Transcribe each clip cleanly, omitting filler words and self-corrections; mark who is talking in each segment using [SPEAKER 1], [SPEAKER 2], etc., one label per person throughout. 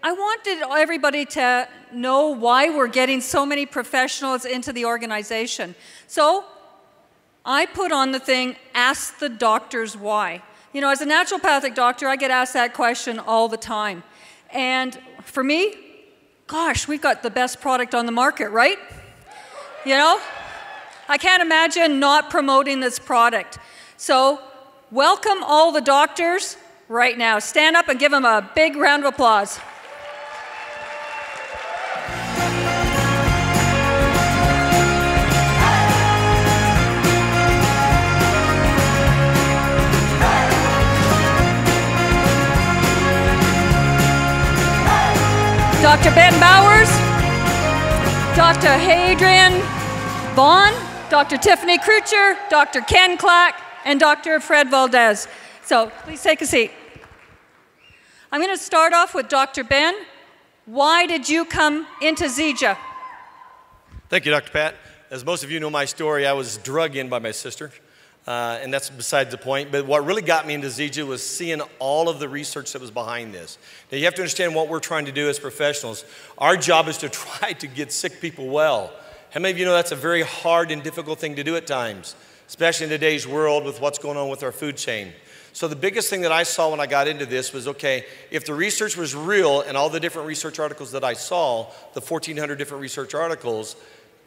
[SPEAKER 1] I wanted everybody to know why we're getting so many professionals into the organization. So I put on the thing, ask the doctors why. You know, as a naturopathic doctor, I get asked that question all the time. And for me, gosh, we've got the best product on the market, right? You know? I can't imagine not promoting this product. So welcome all the doctors right now. Stand up and give them a big round of applause. Dr. Ben Bowers, Dr. Hadrian Vaughn, Dr. Tiffany Crucher, Dr. Ken Clack, and Dr. Fred Valdez. So please take a seat. I'm going to start off with Dr. Ben. Why did you come into Zija?
[SPEAKER 2] Thank you, Dr. Pat. As most of you know my story, I was drug in by my sister, and that's besides the point. But what really got me into Zija was seeing all of the research that was behind this. Now, you have to understand what we're trying to do as professionals. Our job is to try to get sick people well. How many of you know that's a very hard and difficult thing to do at times, especially in today's world with what's going on with our food chain? So the biggest thing that I saw when I got into this was, okay, if the research was real and all the different research articles that I saw, the 1,400 different research articles,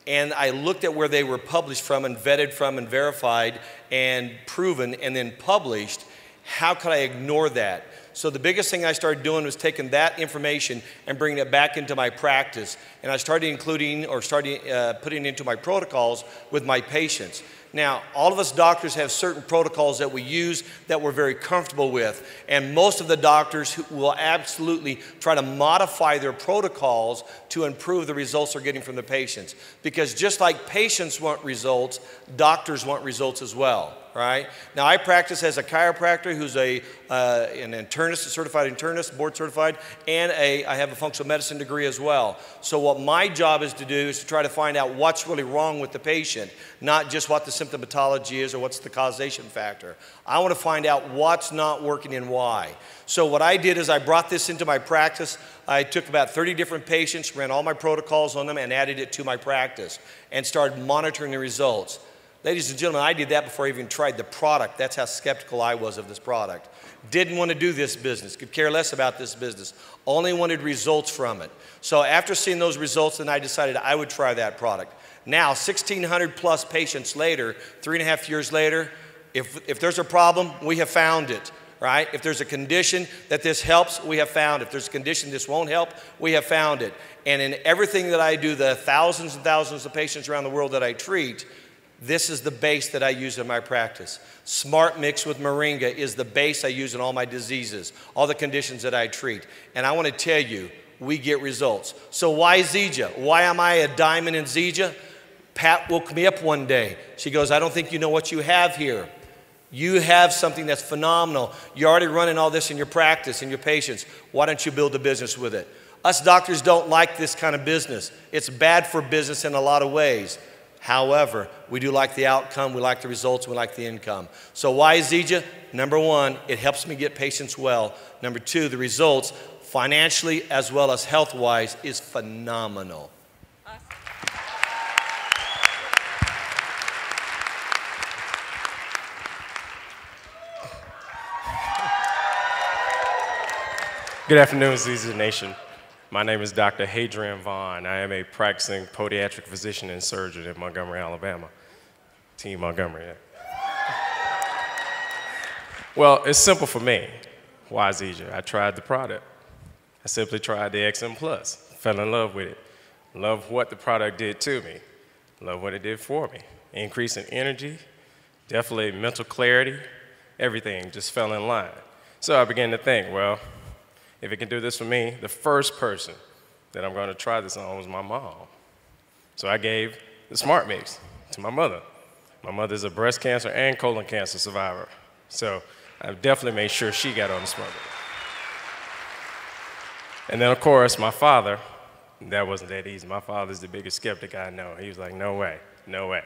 [SPEAKER 2] and I looked at where they were published from and vetted from and verified and proven and then published, how could I ignore that? So the biggest thing I started doing was taking that information and bringing it back into my practice. And I started including or putting into my protocols with my patients. Now, all of us doctors have certain protocols that we use that we're very comfortable with. And most of the doctors will absolutely try to modify their protocols to improve the results they're getting from the patients. Because just like patients want results, doctors want results as well, right? Now, I practice as a chiropractor who's an internist, a certified internist, board certified, and I have a functional medicine degree as well. So what my job is to do is to try to find out what's really wrong with the patient, not just what the symptomatology is or what's the causation factor. I want to find out what's not working and why. So what I did is I brought this into my practice. I took about 30 different patients, ran all my protocols on them, and added it to my practice and started monitoring the results. Ladies and gentlemen, I did that before I even tried the product. That's how skeptical I was of this product. Didn't want to do this business, could care less about this business, only wanted results from it. So after seeing those results, then I decided I would try that product. Now, 1,600 plus patients later, 3.5 years later, if there's a problem, we have found it, right? If there's a condition that this helps, we have found it. If there's a condition this won't help, we have found it. And in everything that I do, the thousands and thousands of patients around the world that I treat, this is the base that I use in my practice. Smart Mix with Moringa is the base I use in all my diseases, all the conditions that I treat. And I want to tell you, we get results. So why Zija? Why am I a diamond in Zija? Pat woke me up one day. She goes, I don't think you know what you have here. You have something that's phenomenal. You're already running all this in your practice, in your patients. Why don't you build a business with it? Us doctors don't like this kind of business. It's bad for business in a lot of ways. However, we do like the outcome, we like the results, we like the income. So why Zija? Number one, it helps me get patients well. Number two, the results, financially as well as health-wise, is phenomenal.
[SPEAKER 3] Good afternoon, Zija Nation. My name is Dr. Hadrian Vaughn. I am a practicing podiatric physician and surgeon in Montgomery, Alabama. Team Montgomery, yeah. Well, it's simple for me. Why Zija? I tried the product. I simply tried the XM Plus, fell in love with it. Love what the product did to me. Love what it did for me. Increase in energy, definitely mental clarity, everything just fell in line. So I began to think, well, if it can do this for me, the first person that I'm going to try this on was my mom. So I gave the Smart Mix to my mother. My mother's a breast cancer and colon cancer survivor. So I definitely made sure she got on the Smart Mix. And then, of course, my father, that wasn't that easy. My father's the biggest skeptic I know. He was like, no way, no way.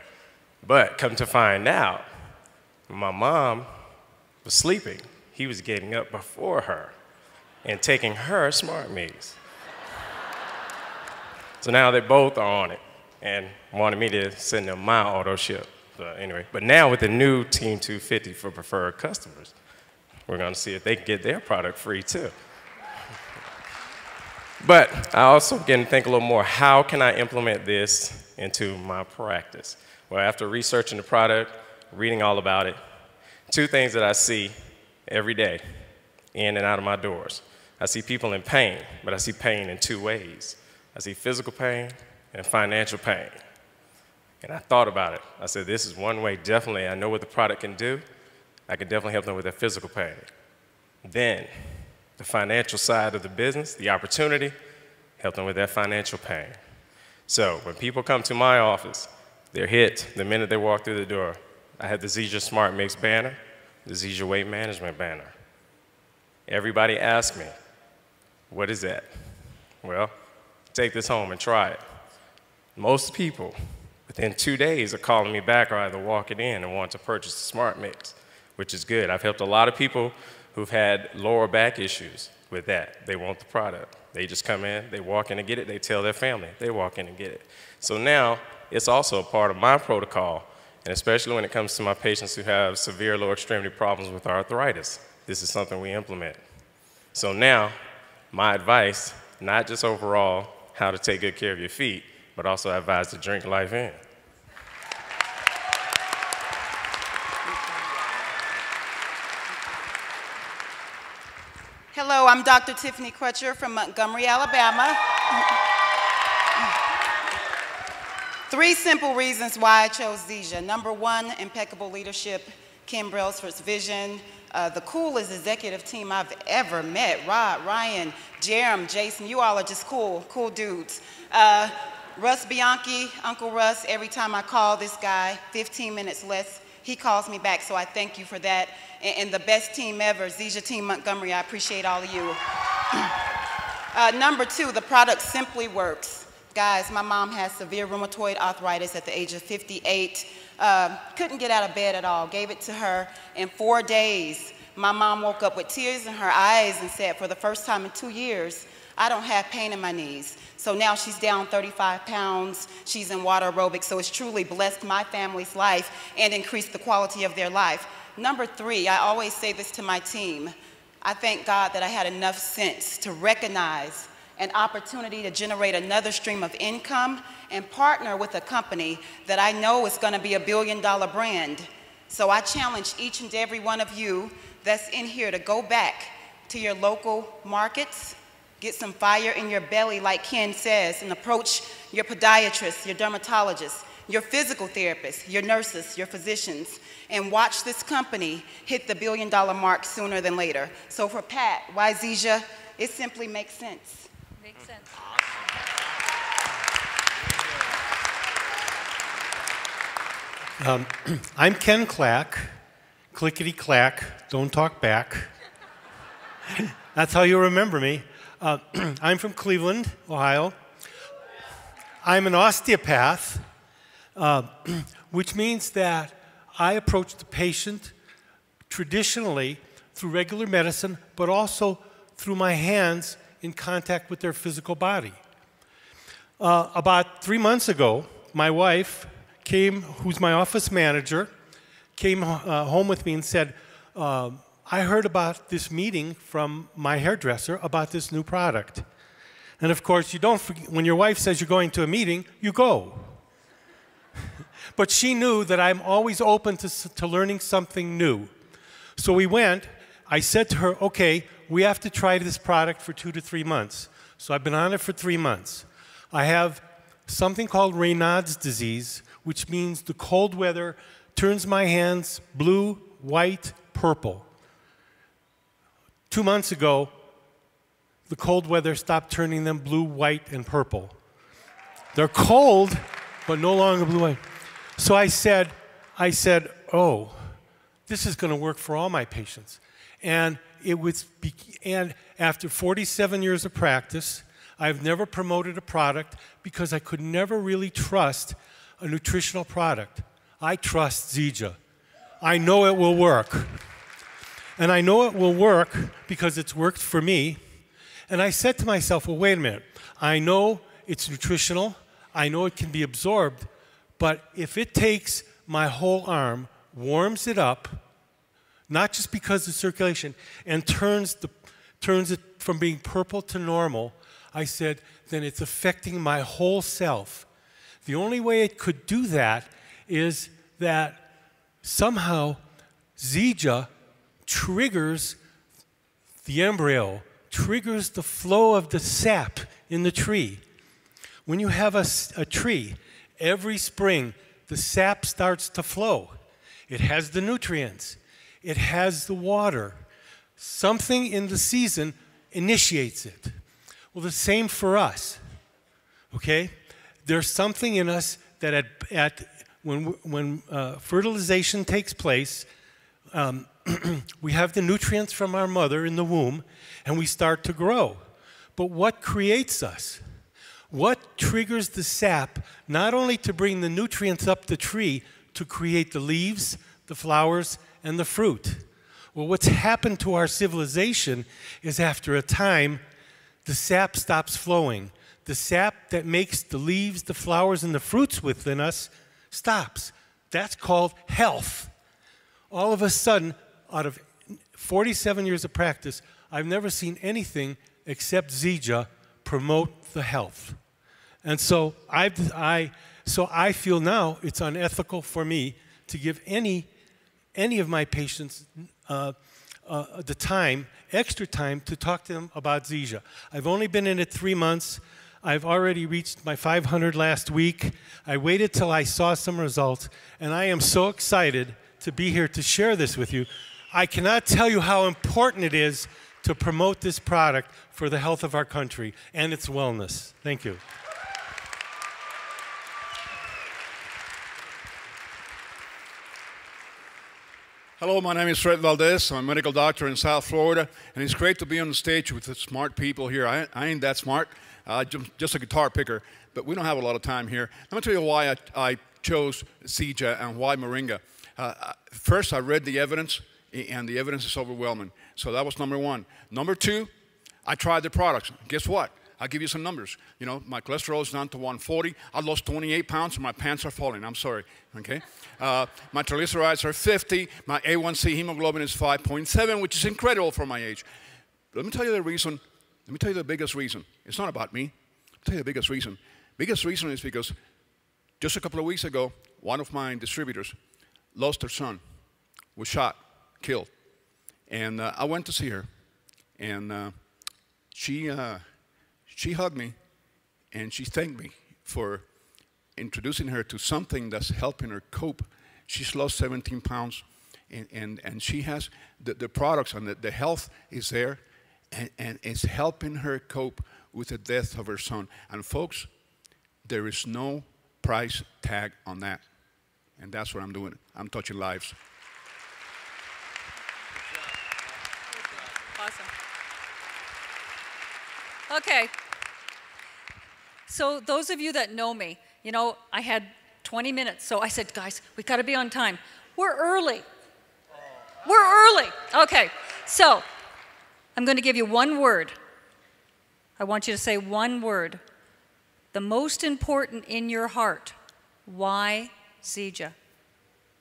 [SPEAKER 3] But come to find out, when my mom was sleeping, he was getting up before her. and taking her smart mix. So now they both are on it and wanted me to send them my auto ship. But now with the new Team 250 for preferred customers, we're going to see if they can get their product free too. But I also begin to think a little more, how can I implement this into my practice? Well, after researching the product, reading all about it, two things that I see every day in and out of my doors. I see people in pain, but I see pain in two ways. I see physical pain and financial pain. And I thought about it. I said, this is one way, definitely. I know what the product can do. I can definitely help them with their physical pain. Then, the financial side of the business, the opportunity, help them with their financial pain. So when people come to my office, they're hit the minute they walk through the door. I have the Zija Smart Mix banner, the Zija Weight Management banner. Everybody asks me, what is that? Well, take this home and try it. Most people, within 2 days, are calling me back or either walking in and want to purchase the Smart Mix, which is good. I've helped a lot of people who've had lower back issues with that. They want the product. They just come in, they walk in and get it, they tell their family, they walk in and get it. So now, it's also a part of my protocol, and especially when it comes to my patients who have severe lower extremity problems with arthritis. This is something we implement. So now, my advice, not just overall how to take good care of your feet, but also I advise to drink life in.
[SPEAKER 4] Hello, I'm Dr. Tiffany Crutcher from Montgomery, Alabama. 3 simple reasons why I chose Zija. Number 1, impeccable leadership, Kim Brailsford's vision, the coolest executive team I've ever met. Rod, Ryan, Jerem, Jason, you all are just cool dudes. Russ Bianchi, Uncle Russ, every time I call this guy, 15 minutes less, he calls me back, so I thank you for that. And the best team ever, Zija Team Montgomery, I appreciate all of you. Number 2, the product simply works. Guys, my mom has severe rheumatoid arthritis at the age of 58. Couldn't get out of bed at all. Gave it to her in 4 days. My mom woke up with tears in her eyes and said, for the first time in 2 years, I don't have pain in my knees. So now she's down 35 pounds. She's in water aerobics, so it's truly blessed my family's life and increased the quality of their life. Number 3, I always say this to my team. I thank God that I had enough sense to recognize an opportunity to generate another stream of income and partner with a company that I know is going to be a billion-dollar brand. So I challenge each and every one of you that's in here to go back to your local markets, get some fire in your belly, like Ken says, and approach your podiatrist, your dermatologist, your physical therapist, your nurses, your physicians, and watch this company hit the billion-dollar mark sooner than later. So for Pat, why Zija? It simply makes sense.
[SPEAKER 1] Makes sense.
[SPEAKER 5] I'm Ken Clack, clickety-clack, don't talk back. That's how you remember me. I'm from Cleveland, Ohio. I'm an osteopath, which means that I approach the patient traditionally through regular medicine, but also through my hands in contact with their physical body. About 3 months ago, my wife came, who's my office manager, came home with me and said, I heard about this meeting from my hairdresser about this new product. And of course, you don't forget, when your wife says you're going to a meeting, you go. But she knew that I'm always open to learning something new. So we went. I said to her, okay, we have to try this product for 2 to 3 months. So I've been on it for 3 months. I have something called Raynaud's disease, which means the cold weather turns my hands blue, white, purple. 2 months ago, the cold weather stopped turning them blue, white, and purple. They're cold, but no longer blue, white. So I said, oh, this is going to work for all my patients. And after 47 years of practice, I've never promoted a product because I could never really trust a nutritional product. I trust Zija. I know it will work. And I know it will work because it's worked for me, And I said to myself, well, wait a minute. I know it's nutritional. I know it can be absorbed. But if it takes my whole arm, warms it up, not just because of circulation, and turns it from being purple to normal, I said, then it's affecting my whole self. The only way it could do that is that somehow Zija triggers the embryo, triggers the flow of the sap in the tree. When you have a tree, every spring the sap starts to flow. It has the nutrients. It has the water. Something in the season initiates it. Well, the same for us, okay? There's something in us that when fertilization takes place, we have the nutrients from our mother in the womb, and we start to grow. But what creates us? What triggers the sap, not only to bring the nutrients up the tree, to create the leaves, the flowers, and the fruit? Well, what's happened to our civilization is after a time, the sap stops flowing. The sap that makes the leaves, the flowers, and the fruits within us stops. That's called health. All of a sudden, out of 47 years of practice, I've never seen anything except Zija promote the health. And so I feel now it's unethical for me to give any of my patients the time, extra time, to talk to them about Zija. I've only been in it 3 months. I've already reached my 500 last week. I waited till I saw some results, and I am so excited to be here to share this with you. I cannot tell you how important it is to promote this product for the health of our country and its wellness. Thank you.
[SPEAKER 6] Hello, my name is Fred Valdez. I'm a medical doctor in South Florida, and it's great to be on the stage with the smart people here. I ain't that smart, just a guitar picker, but we don't have a lot of time here. Let me tell you why I chose Zija and why Moringa. First, I read the evidence, and the evidence is overwhelming. So that was number one. Number two, I tried the products. Guess what? I'll give you some numbers. You know, my cholesterol is down to 140. I lost 28 pounds and my pants are falling. I'm sorry, okay? My triglycerides are 50. My A1C hemoglobin is 5.7, which is incredible for my age. But let me tell you the reason. Let me tell you the biggest reason. It's not about me. I'll tell you the biggest reason. Biggest reason is because just a couple of weeks ago, one of my distributors lost her son, was shot, killed. And I went to see her, and she hugged me, and she thanked me for introducing her to something that's helping her cope. She's lost 17 pounds, and she has the products, and the health is there, and it's helping her cope with the death of her son. And folks, there is no price tag on that. And that's what I'm doing. I'm touching lives.
[SPEAKER 1] Awesome. Okay. So those of you that know me, you know, I had 20 minutes. So I said, guys, we got to be on time. We're early. We're early. Okay. So I'm going to give you one word. I want you to say one word. The most important in your heart. Why Zija?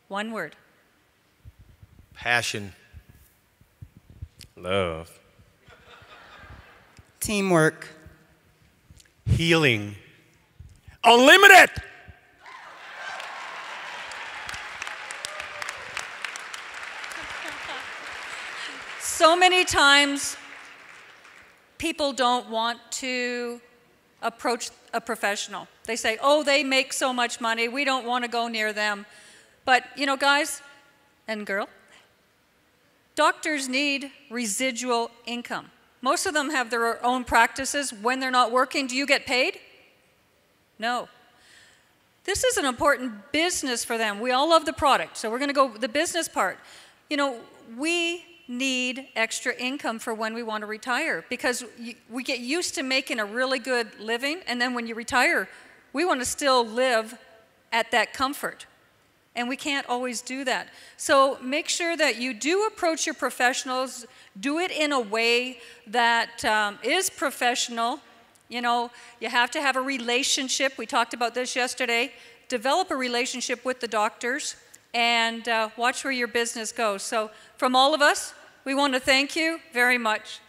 [SPEAKER 1] One word.
[SPEAKER 2] Passion.
[SPEAKER 3] Love.
[SPEAKER 4] Teamwork.
[SPEAKER 5] Healing.
[SPEAKER 6] Unlimited!
[SPEAKER 1] So many times, people don't want to approach a professional. They say, oh, they make so much money, we don't want to go near them. But, you know, guys and girl, doctors need residual income. Most of them have their own practices. When they're not working, do you get paid? No. This is an important business for them. We all love the product, so we're going to go the business part. You know, we need extra income for when we want to retire because we get used to making a really good living, and then when you retire, we want to still live at that comfort. and we can't always do that. So make sure that you do approach your professionals, do it in a way that is professional. You know, you have to have a relationship. We talked about this yesterday. Develop a relationship with the doctors and watch where your business goes. So from all of us, we want to thank you very much.